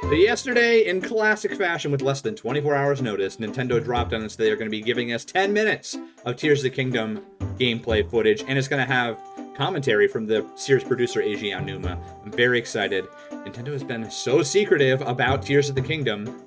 So yesterday, in classic fashion with less than 24 hours notice, Nintendo dropped on us that they're going to be giving us 10 minutes of Tears of the Kingdom gameplay footage, and it's going to have commentary from the series producer Eiji Aonuma. I'm very excited. Nintendo has been so secretive about Tears of the Kingdom,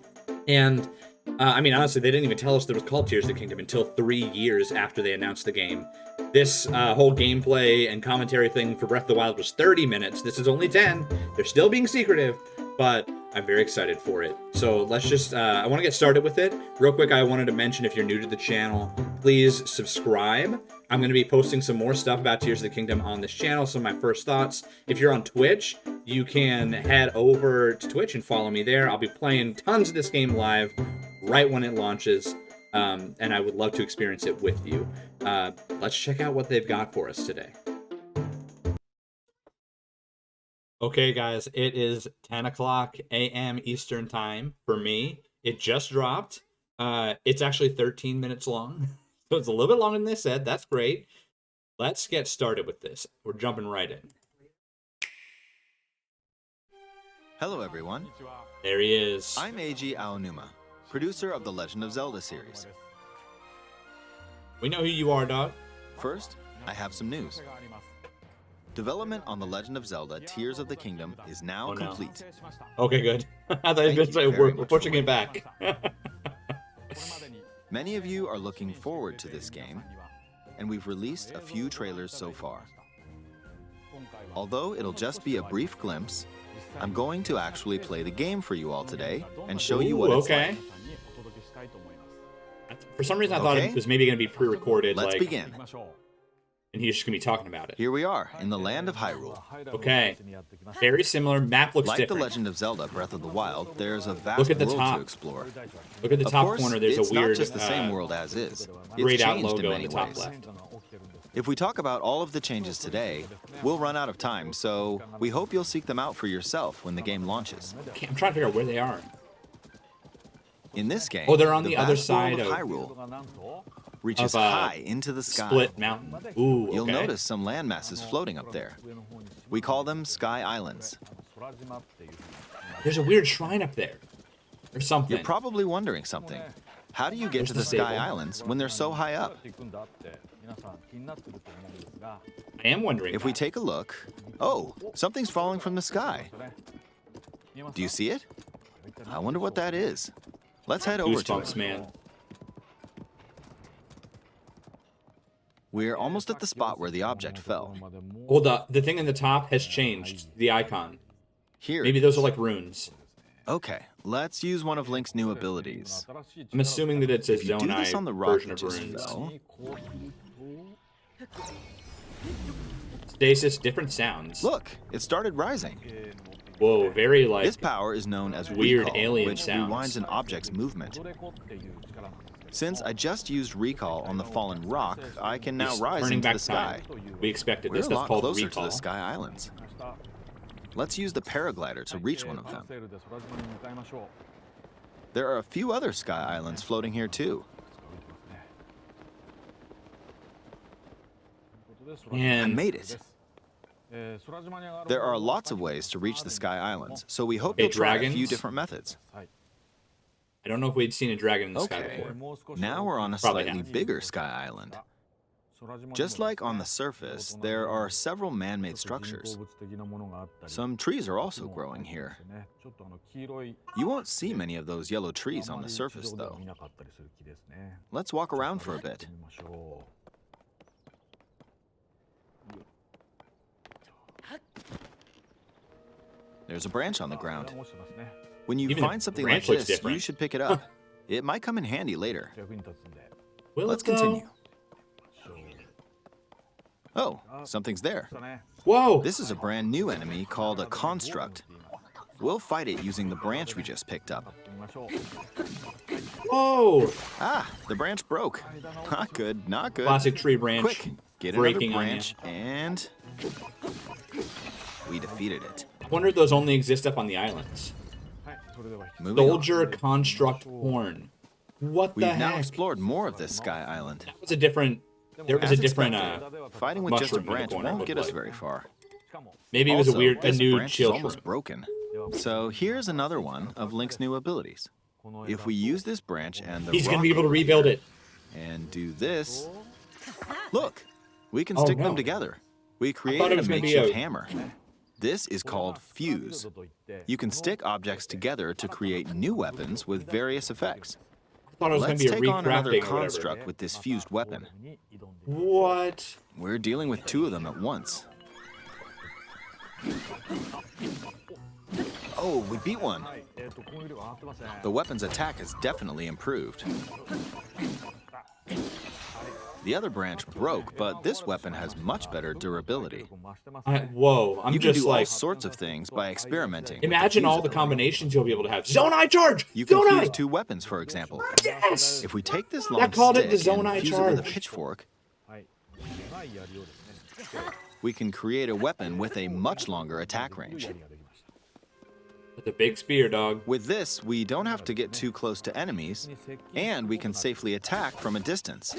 and I mean, honestly, they didn't even tell us that it was called Tears of the Kingdom until 3 years after they announced the game. This whole gameplay and commentary thing for Breath of the Wild was 30 minutes. This is only 10. They're still being secretive, but I'm very excited for it. So let's just, I want to get started with it. Real quick, I wanted to mention, if you're new to the channel, please subscribe. I'm going to be posting some more stuff about Tears of the Kingdom on this channel, some of my first thoughts. If you're on Twitch, you can head over to Twitch and follow me there. I'll be playing tons of this game live right when it launches, and I would love to experience it with you. Let's check out what they've got for us today. Okay, guys, it is 10 o'clock a.m. Eastern time for me. It just dropped. It's actually 13 minutes long, so it's a little bit longer than they said. That's great. Let's get started with this. We're jumping right in. Hello, everyone. There he is. I'm Eiji Aonuma, producer of the Legend of Zelda series. We know who you are, dog. First, I have some news. Development on The Legend of Zelda Tears of the Kingdom is now complete. Okay, good. I thought you were going to say we're pushing it back. Many of you are looking forward to this game, and we've released a few trailers so far. Although it'll just be a brief glimpse, I'm going to actually play the game for you all today and show you what it's like. For some reason, I thought it was maybe going to be pre-recorded. Let's begin. And he's just going to be talking about it. Here we are, in the land of Hyrule. Okay. Very similar. Map looks different. Like The Legend of Zelda Breath of the Wild, there's a vast world to explore. Look at the top corner. There's a weird, not just the same world as is. Grayed out logo in the top left. If we talk about all of the changes today, we'll run out of time, so we hope you'll seek them out for yourself when the game launches. I'm trying to figure out where they are. In this game, they're on the other side of Hyrule. Reaches high into the sky. Split mountain. Ooh, okay. You'll notice some land masses floating up there. We call them Sky Islands. There's a weird shrine up there. Or something. You're probably wondering something. How do you get to the Sky Islands when they're so high up? I am wondering. If we take a look, oh, something's falling from the sky. Do you see it? I wonder what that is. Let's head over to it. Man. We're almost at the spot where the object fell. Well, the thing in the top has changed. The icon. Here. Maybe those are like runes. Okay, let's use one of Link's new abilities. I'm assuming that it's a ZONAI on the rock version of runes. Fell, Stasis, different sounds. look, it started rising. Whoa, very like This power is known as weird recall, alien which sounds. rewinds an object's movement. Since I just used recall on the fallen rock, I can now rise into the sky. We expected We're this. a That's lot called closer recall. to the Sky Islands. Let's use the paraglider to reach one of them. There are a few other Sky Islands floating here too. And I made it. There are lots of ways to reach the Sky Islands, so we hope you'll try a few dragons? different methods. I don't know if we'd seen a dragon in the sky Okay, before. now we're on a Probably slightly have. bigger Sky Island. Just like on the surface, there are several man-made structures. Some trees are also growing here. You won't see many of those yellow trees on the surface, though. Let's walk around for a bit. There's a branch on the ground. When you Even the find something like branch looks this, different. you should pick it up. It might come in handy later. Will Let's it, though? continue. Oh, something's there. Whoa! This is a brand new enemy called a construct. We'll fight it using the branch we just picked up. Oh! Ah, the branch broke. Not good, not good. Classic tree branch. Quick, get another breaking on branch, and we defeated it. I wonder if those only exist up on the islands. Moving on. Soldier construct horn. What the We've now heck? explored more of this Sky Island. That was a different. There was As a different. expected, fighting with just a mushroom in the branch corner won't looked get us like. very far. Maybe it was Also, a this new branch is chill almost shroom. broken. So here's another one of Link's new abilities. If we use this branch and the He's going to rock be able to over rebuild here it. and do this, look, we can Oh, stick no. them together. We it created a was gonna be makeshift a- hammer. This is called fuse. You can stick objects together to create new weapons with various effects. I thought it was going Let's to be a take on another recrafting or whatever. construct with this fused weapon. What? We're dealing with two of them at once. Oh, we beat one. The weapon's attack has definitely improved. The other branch broke, but this weapon has much better durability. Whoa, I'm You can just do all like... sorts of things by experimenting. with Imagine fuse all the ability. combinations you'll be able to have. ZONAI charge! You can ZONAI! fuse two weapons, for example. Yes! If we take this long called it stick the and ZONAI fuse it with a charge. pitchfork, we can create a weapon with a much longer attack range. With a big spear, dog. With this, we don't have to get too close to enemies, and we can safely attack from a distance.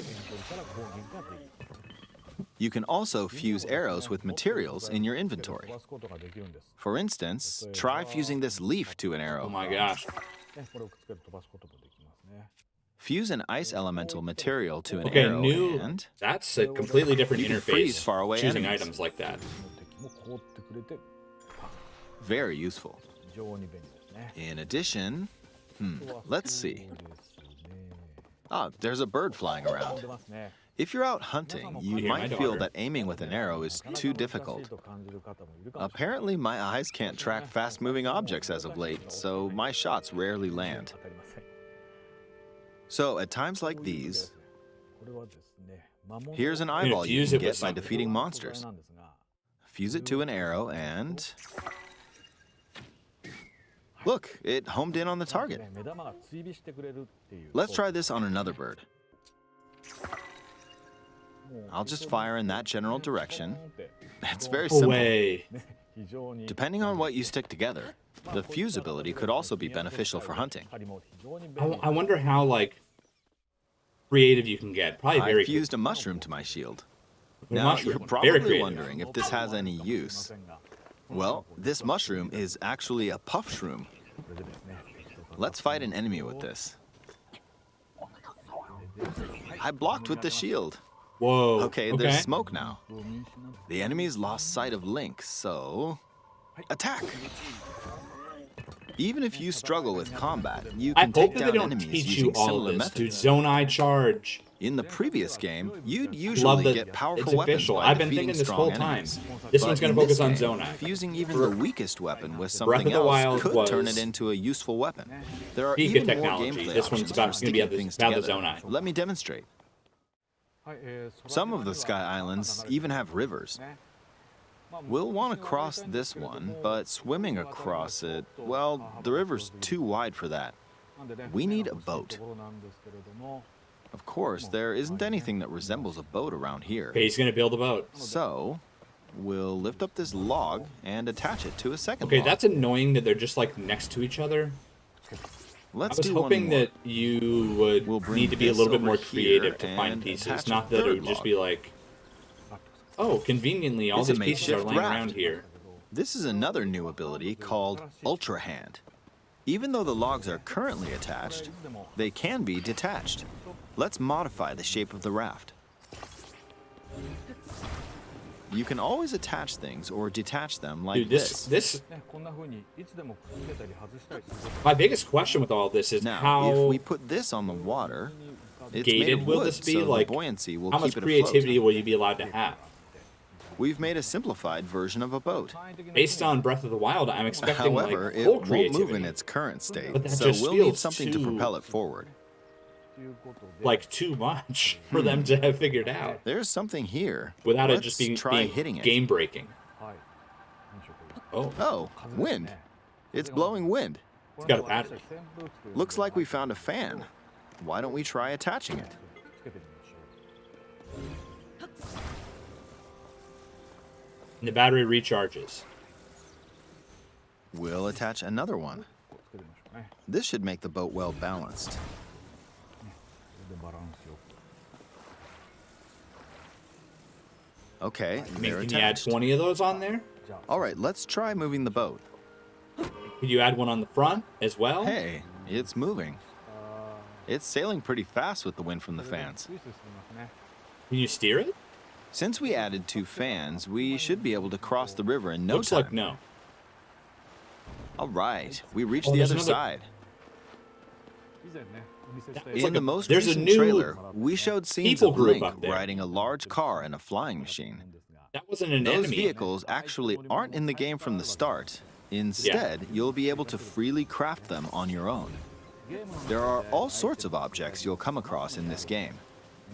You can also fuse arrows with materials in your inventory. For instance, try fusing this leaf to an Oh arrow. my gosh. Fuse an ice elemental material to an Okay, arrow and That's a completely different You can interface. freeze faraway choosing enemies. items like that. very useful. In addition, let's see. Ah, there's a bird flying around. If you're out hunting, you hear my might feel daughter. that aiming with an arrow is too difficult. Apparently, my eyes can't track fast-moving objects as of late, so my shots rarely land. So at times like these, here's an eyeball you fuse can it with get by something. defeating monsters. Fuse it to an arrow and... Look, it homed in on the target. Let's try this on another bird. I'll just fire in that general direction. It's very No simple. way. Depending on what you stick together, the fuse ability could also be beneficial for hunting. I wonder how, like, creative you can get. Probably I very fused a mushroom to my shield. A Now, mushroom. you're Very probably creative. wondering if this has any use. Well, this mushroom is actually a puff shroom. Let's fight an enemy with this. I blocked with the shield. Whoa. Okay, there's smoke now. The enemy's lost sight of Link, so... Attack! Even if you struggle with combat, you I can hope take that they down don't enemies teach you using all similar of this, dude. methods. ZONAI charge. In the previous game, you'd Love usually that get powerful it's weapons official. by I've been defeating thinking this strong whole time. enemies. This But one's gonna in focus this on game, ZONAI. Fusing even For the weakest weapon with Breath something of the else Wild could turn was it into a useful weapon. There are Pika even more technology. gameplay This one's options about- for gonna be sticking about the things ZONAI. together. Let me demonstrate. Some of the Sky Islands even have rivers. We'll want to cross this one, but swimming across it, well, the river's too wide for that. We need a boat. Of course, there isn't anything that resembles a boat around here. Okay, he's gonna build a boat. So, we'll lift up this log and attach it to a second Okay, log. that's annoying that they're just like next to each other. Let's I was do one hoping more. that you would We'll bring need to be a this little bit over more here creative to find and pieces, attach a not that it third would just log. be like, oh, conveniently, all It's a these pieces are makeshift laying raft. around here. This is another new ability called Ultra Hand. Even though the logs are currently attached, they can be detached. Let's modify the shape of the raft. You can always attach things or detach them like Dude, this my biggest question with all this is Now, how if we put this on the water, it's made gated of will wood, this be? so Like, the buoyancy will how keep much it creativity afloat. will you be allowed to have? We've made a simplified version of a boat. Based on Breath of the Wild, I'm expecting However, like it full won't creativity. move in its current state, But that so just we'll need feels something to too- propel it forward. Like too much for them to have figured out There's something here. without Let's it just being, try being hitting it. game breaking. Oh, Oh, wind. It's blowing wind. it's got a battery. Looks like we found a fan. Why don't we try attaching it? And the battery recharges. We'll attach another one. This should make the boat well balanced. Okay, I mean, they're can you add attached. 20 of those on there? All right, let's try moving the boat. Could you add one on the front as well? Hey, it's moving. It's sailing pretty fast with the wind from the fans. Can you steer it? Since we added 2 fans, we should be able to cross the river in no Looks time. like no. All right, we reached Oh, the there's other another- side. It's In like the most there's a recent new trailer, we showed scenes people of group Link up there. riding a large car and a flying machine. That wasn't an Those enemy. vehicles actually aren't in the game from the start. Instead, you'll be able to freely craft them on your own. There are all sorts of objects you'll come across in this game.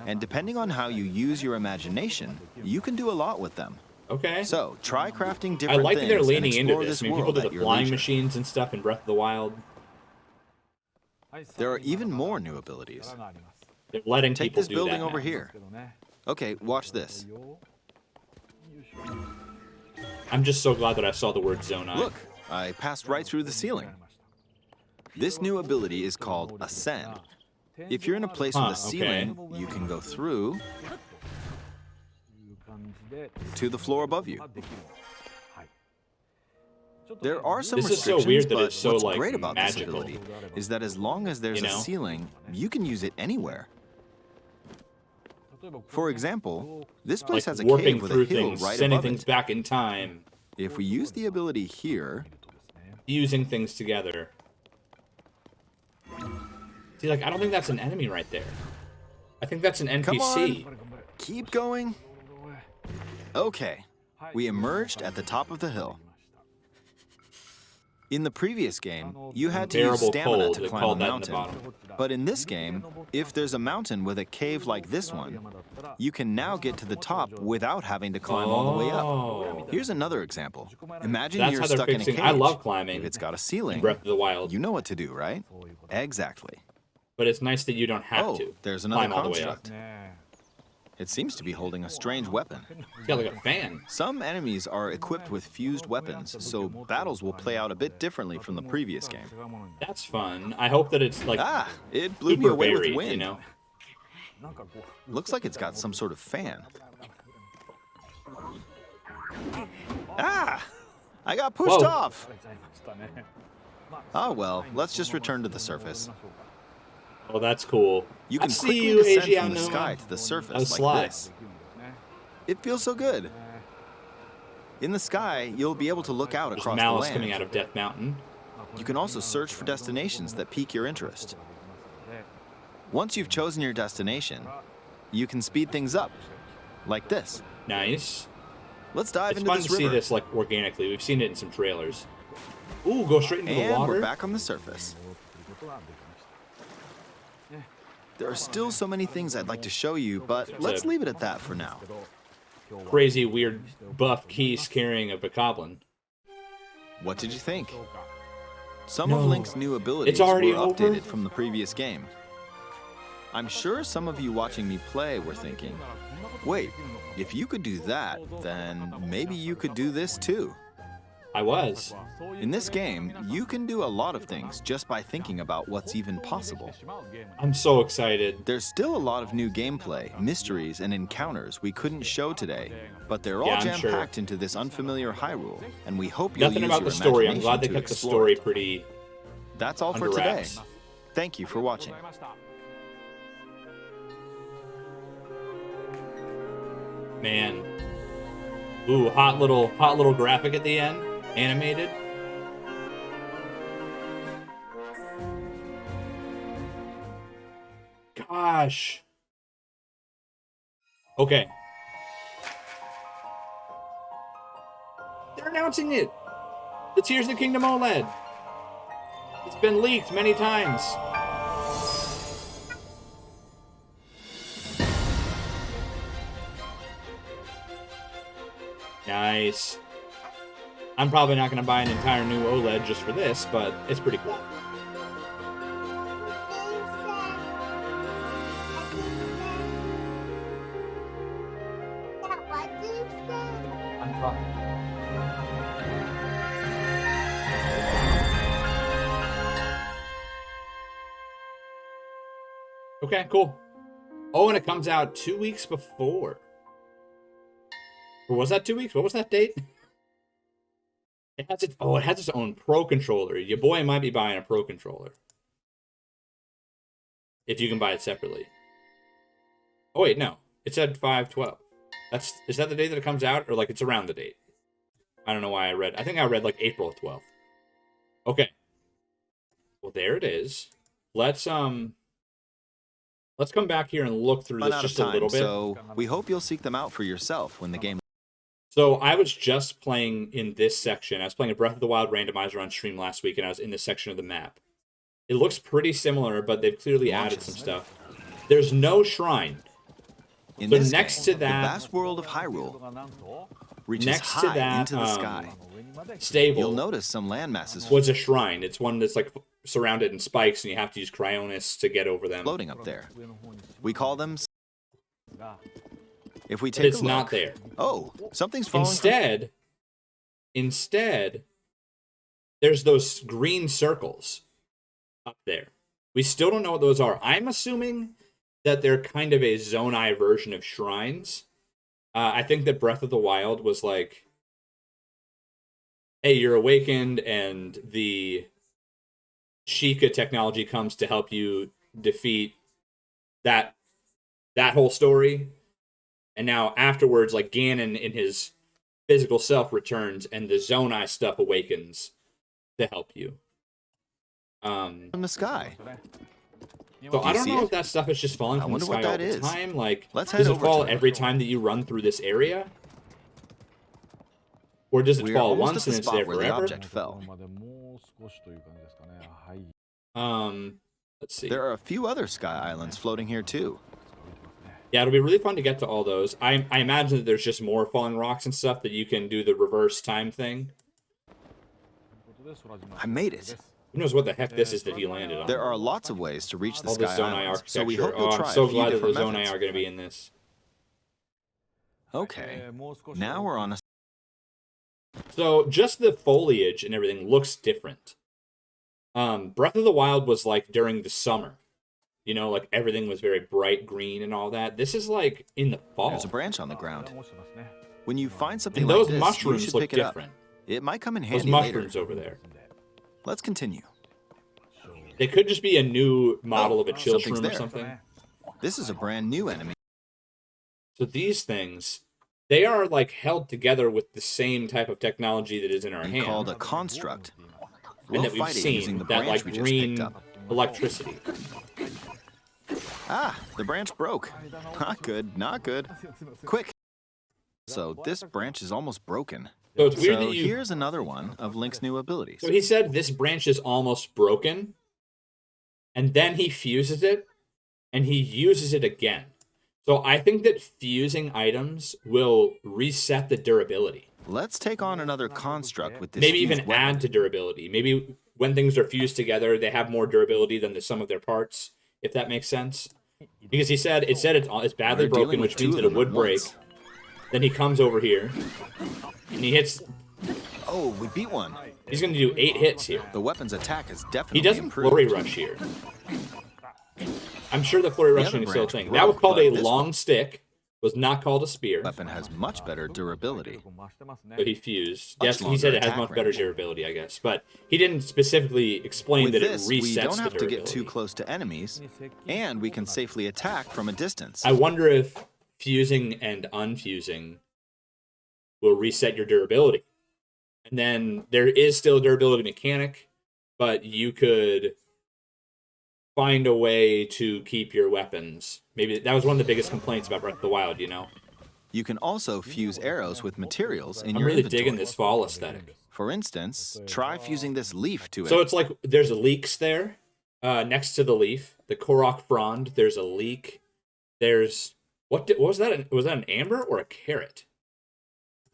And depending on how you use your imagination, you can do a lot with them. Okay. So, try crafting I different like that things they're and leaning into explore this. this I mean, people world do at the your flying leisure. machines and stuff in Breath of the Wild. There are even more new abilities. They're letting Take people this do building that over now. here. Okay, watch this. I'm just so glad that I saw the word ZONAI. Look, I passed right through the ceiling. This new ability is called Ascend. If you're in a place with a ceiling, you can go through to the floor above you. There are some This is so restrictions, weird that but it's so, what's like, great about magical. this ability is that as long as there's You a know? ceiling, you can use it anywhere. For example, this place Like has a warping cave with through a hill things, right sending above things it. back in time, If we use the ability here, using things together. See, like, I don't think that's an enemy right there. I think that's an come NPC. on, keep going. Okay, we emerged at the top of the hill. In the previous game, you had to use Unbearable stamina cold, to they climb a called that in the mountain. bottom. But in this game, if there's a mountain with a cave like this one, you can now get to the top without having to climb all the way Oh. up. Here's another example. Imagine That's you're how they're stuck in a fixing. cage. I love climbing If it's got a in ceiling, Breath of the Wild, you know what to do, right? Exactly. but it's nice that you don't have Oh, to there's another climb all the way up. construct. It seems to be holding a strange weapon. It's got like a fan. Some enemies are equipped with fused weapons, so battles will play out a bit differently from the previous game. That's fun. I hope that it's like Ah, it blew me super away with varied, wind. you know? Looks like it's got some sort of fan. Ah! I got pushed Whoa. off! Oh well, let's just return to the surface. Oh, that's cool. You can I see quickly you, descend AG from the Aonuma. sky to the Oh, surface slide. like this. It feels so good. In the sky, you'll be able to look out There's across malice the coming land. out of Death Mountain. You can also search for destinations that pique your interest. Once you've chosen your destination, you can speed things up, like this. Nice. Let's dive It's into fun this to see river. this like organically. We've seen it in some trailers. Ooh, go straight into the And water. we're back on the surface. There are still so many things I'd like to show you, but let's leave it at that for now. Crazy, weird, buff Keese carrying a bokoblin. What did you think? Some No. of Link's new abilities It's already were over? updated from the previous game. I'm sure some of you watching me play were thinking, wait, if you could do that, then maybe you could do this too. I was. In this game, you can do a lot of things just by thinking about what's even possible. I'm so excited. There's still a lot of new gameplay, mysteries, and encounters we couldn't show today, but they're all Yeah, I'm sure. jam-packed into this unfamiliar Hyrule, and we hope you'll Nothing use about your the story. I'm imagination glad they to kept the explore story it. pretty That's all for under today. wraps. Thank you for watching. Man. Ooh, hot little graphic at the end, animated. Gosh. Okay. They're announcing it. The Tears of the Kingdom OLED. It's been leaked many times. Nice. I'm probably not going to buy an entire new OLED just for this, but it's pretty cool. I'm talking. Okay, cool. Oh, and it comes out 2 weeks before. Or was that 2 weeks? What was that date? it has its own pro controller. Your boy might be buying a pro controller. If you can buy it separately. Oh wait, no. It said 5/12. Is that the date that it comes out, or like it's around the date? I don't know why I think I read like April 12th. Okay. Well, there it is. Let's come back here and look through this just a little bit. So we hope you'll seek them out for yourself when the game. So I was just playing in this section. I was playing a Breath of the Wild randomizer on stream last week, and I was in this section of the map. It looks pretty similar, but they've clearly added some stuff. There's no shrine. In So this next game, to that, the vast world of Hyrule reaches next high to that, into the sky. stable, You'll notice some landmasses was a shrine. It's one that's like surrounded in spikes, and you have to use Cryonis to get over them. floating up there. We call them. If we But take a it's look, not there. oh, something's falling. Instead, there's those green circles up there. We still don't know what those are. I'm assuming that they're kind of a Zonai version of shrines. I think that Breath of the Wild was like, hey, you're awakened, and the Sheikah technology comes to help you defeat that whole story. And now afterwards, like Ganon in his physical self returns, and the Zonai stuff awakens to help you. from the sky. So I don't see know it? if that stuff is just falling I from the wonder sky what all that the is. time. Like, Let's does head it over fall to it. every time that you run through this area? Or does it We're fall almost once at the and it's spot there where the forever? object fell. Let's see. There are a few other sky islands floating here too. Yeah, it'll be really fun to get to all those. I imagine that there's just more falling rocks and stuff that you can do the reverse time thing. I made it. Who knows what the heck this is that he landed on? There are lots of ways to reach the All the sky Zonai islands, architecture. so we hope you'll I'm try so a few glad that the different Zonai methods. are going to be in this. Okay, now we're on a. So just the foliage and everything looks different. Breath of the Wild was like during the summer. You know, like everything was very bright green and all that. This is like in the fall. There's a branch on the ground. When you find something And like those this, you mushrooms should look pick it up. different. It might come in Those handy mushrooms later. over there. Let's continue. They could just be a new model of a chill something's shroom or there. something. This is a brand new enemy. So these things, they are like held together with the same type of technology that is in our And hand. called a construct. And We'll that we've fight it using seen, the that branch like we just green picked up. electricity. Ah, the branch broke. Not good, not good. Quick. So this branch is almost broken. So it's weird So that you... here's another one of Link's new abilities. So he said this branch is almost broken, and then he fuses it, and he uses it again. So I think that fusing items will reset the durability. Let's take on another construct with this. Maybe fused even weapon. add to durability. Maybe when things are fused together, they have more durability than the sum of their parts, if that makes sense. Because it said it's badly We're broken, dealing which with means two that of it them would at break. once. Then he comes over here, and he hits... Oh, we beat one. He's going to do 8 hits here. The weapon's attack is He definitely doesn't improved. flurry rush here. I'm sure the flurry The rushing other is still a branch thing. broke, That was called but a this long stick. Was not called a spear. Weapon has much better durability. So he fused. Much Yes, he longer said it has attack much better range. durability, I guess. But he didn't specifically explain With that this, it resets we don't the have to durability. get too close to enemies, and we can safely attack from a distance. I wonder if fusing and unfusing will reset your durability. And then there is still a durability mechanic, but you could find a way to keep your weapons. Maybe that was one of the biggest complaints about Breath of the Wild, you know? You can also fuse arrows with materials in I'm your really inventory. digging this fall aesthetic. For instance, try fusing this leaf to it. So it's like there's leeks there next to the leaf. The Korok frond, there's a leek. There's... What was that? Was that an amber or a carrot?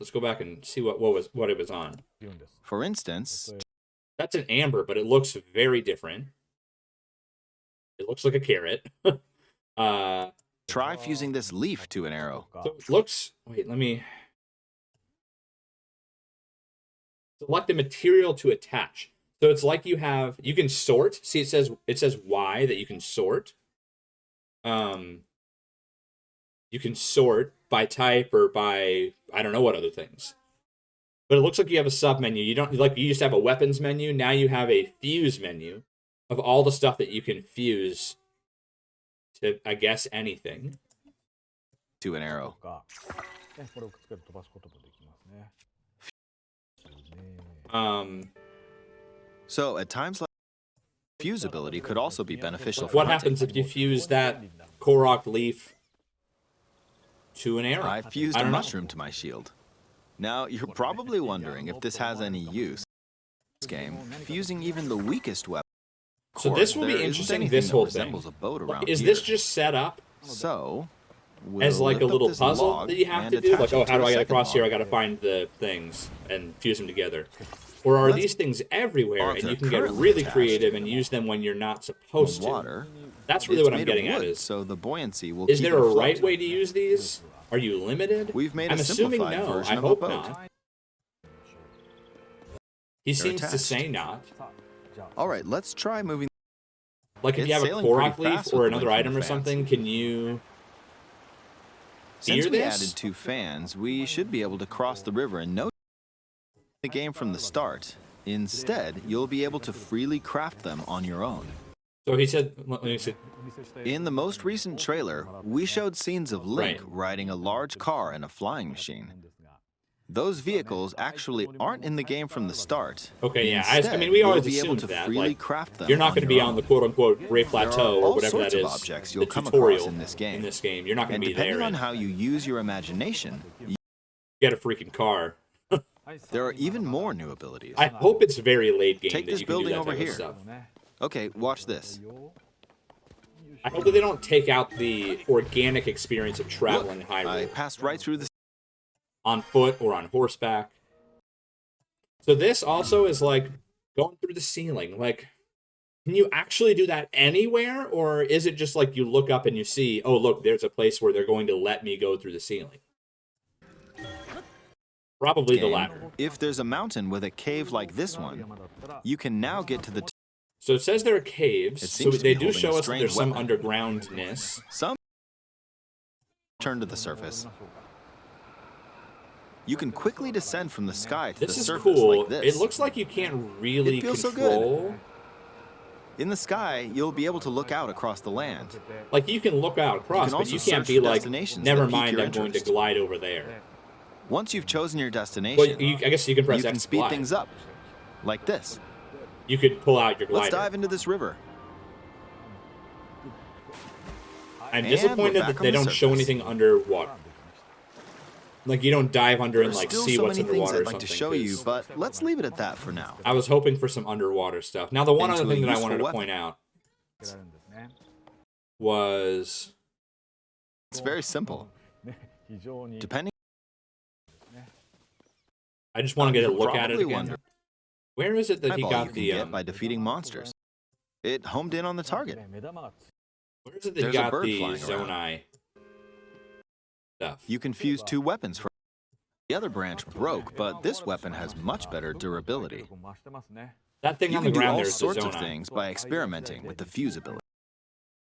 Let's go back and see what it was on. For instance, That's an amber, but it looks very different. It looks like a carrot. try fusing this leaf to an arrow. So it looks... Wait, let me... Select the material to attach. So it's like you can sort. See, it says Y that you can sort. You can sort by type or by... I don't know what other things. But it looks like you have a sub menu. You don't like you used to have a weapons menu. Now you have a fuse menu of all the stuff that you can fuse to, I guess, anything. To an arrow. So at times like fuse ability could also be beneficial for what hunting. happens if you fuse that Korok leaf to an arrow? I fused a mushroom to my shield. Now you're probably wondering if this has any use. In this game, fusing even the weakest weapon. So this will be interesting. This whole thing. Is this just set up? So as like a little puzzle that you have to do? Like, oh, how do I get across here? I got to find the things and fuse them together. Or are these things everywhere and you can get really creative and use them when you're not supposed to? That's really what I'm getting at is, so the buoyancy will is there a right way to use these? Are you limited? I'm assuming no. I hope not. He seems to say not. All right, let's try moving. Like if you have a Korok leaf or another item or something, can you Since we added 2 fans, we should be able to cross the river in no the game from the start. Instead, you'll be able to freely craft them on your own. So he said, in the most recent trailer, we showed scenes of Link riding a large car and a flying machine. Those vehicles actually aren't in the game from the start. Okay, yeah. Instead, I mean, we always you'll be able assumed to that. freely Like, craft them you're not going to be on the quote-unquote Great Plateau or whatever that is. Objects The you'll come tutorial across in this game. You're not going to be there. Depending on how you use your imagination, you get a freaking car. there are even more new abilities. I hope it's very late game Take that this you can do building that over type here. of stuff. Okay, watch this. I hope that they don't take out the organic experience of traveling Look, Hyrule. I passed right through the on foot or on horseback. So this also is like going through the ceiling. Like, can you actually do that anywhere? Or is it just like you look up and you see, oh, look, there's a place where they're going to let me go through the ceiling? Probably the latter. If there's a mountain with a cave like this one, you can now get to the So it says there are caves, so they do show us that there's some weapon. undergroundness. Some turn to the surface. You can quickly descend from the sky to This the is surface cool. like this. It looks like you can't really It feels so control. good. In the sky, you'll be able to look out across the land. Like, you can look out across, can but you also can't search be for like, destinations never that pique mind, your I'm going to interest. glide over there. Once you've chosen your destination, Well, I guess you can press you can X speed glide. things up, like this. You could pull out your glider. Let's dive into this river. I'm And disappointed we're that back they on the don't show surface. anything underwater. Like, you don't dive under and, There's like, still see so what's many things underwater or I'd like something. to show you, 'cause but let's leave it at that for now. I was hoping for some underwater stuff. Now, the one Into other a thing that I useful wanted to weapon. point out was... It's very simple. Depending, I just want to get a you'll look at it probably again. wonder Where is it that he eyeball got you can the... get by defeating monsters. It homed in on the target. Where is it that he There's a got bird the flying around. ZONAI stuff? You can fuse 2 weapons for. The other branch broke, but this weapon has much better durability. That thing You on the can do ground all there is the sorts of ZONAI. things by experimenting with the fuse ability.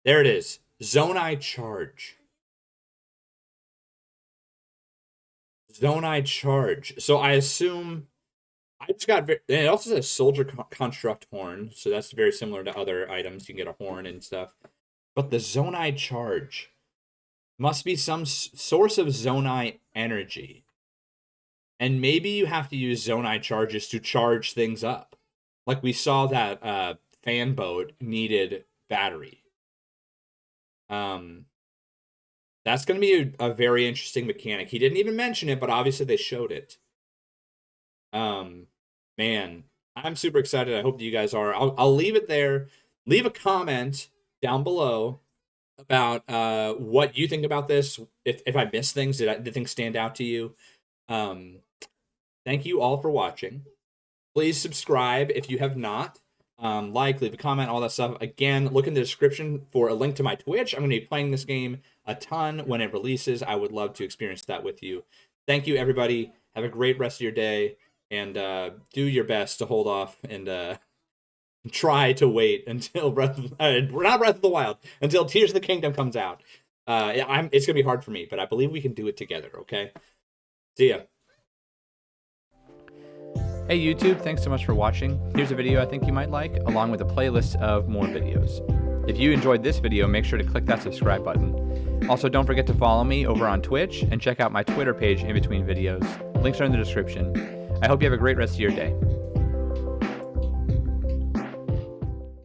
There it is. ZONAI charge. ZONAI charge. So I assume... I just got... It also says soldier construct horn, so that's very similar to other items. You can get a horn and stuff. But the ZONAI charge must be some source of ZONAI energy. And maybe you have to use ZONAI charges to charge things up. Like we saw that fan boat needed battery. That's going to be a very interesting mechanic. He didn't even mention it, but obviously they showed it. Man, I'm super excited. I hope that you guys are. I'll leave it there. Leave a comment down below about what you think about this. If I missed things, did things stand out to you? Thank you all for watching. Please subscribe if you have not. Like, leave a comment, all that stuff. Again, look in the description for a link to my Twitch. I'm going to be playing this game a ton when it releases. I would love to experience that with you. Thank you, everybody. Have a great rest of your day. And do your best to hold off and try to wait until not Breath of the Wild, until Tears of the Kingdom comes out. It's going to be hard for me, but I believe we can do it together, okay? See ya. Hey YouTube, thanks so much for watching. Here's a video I think you might like, along with a playlist of more videos. If you enjoyed this video, make sure to click that subscribe button. Also, don't forget to follow me over on Twitch and check out my Twitter page in between videos. Links are in the description. I hope you have a great rest of your day.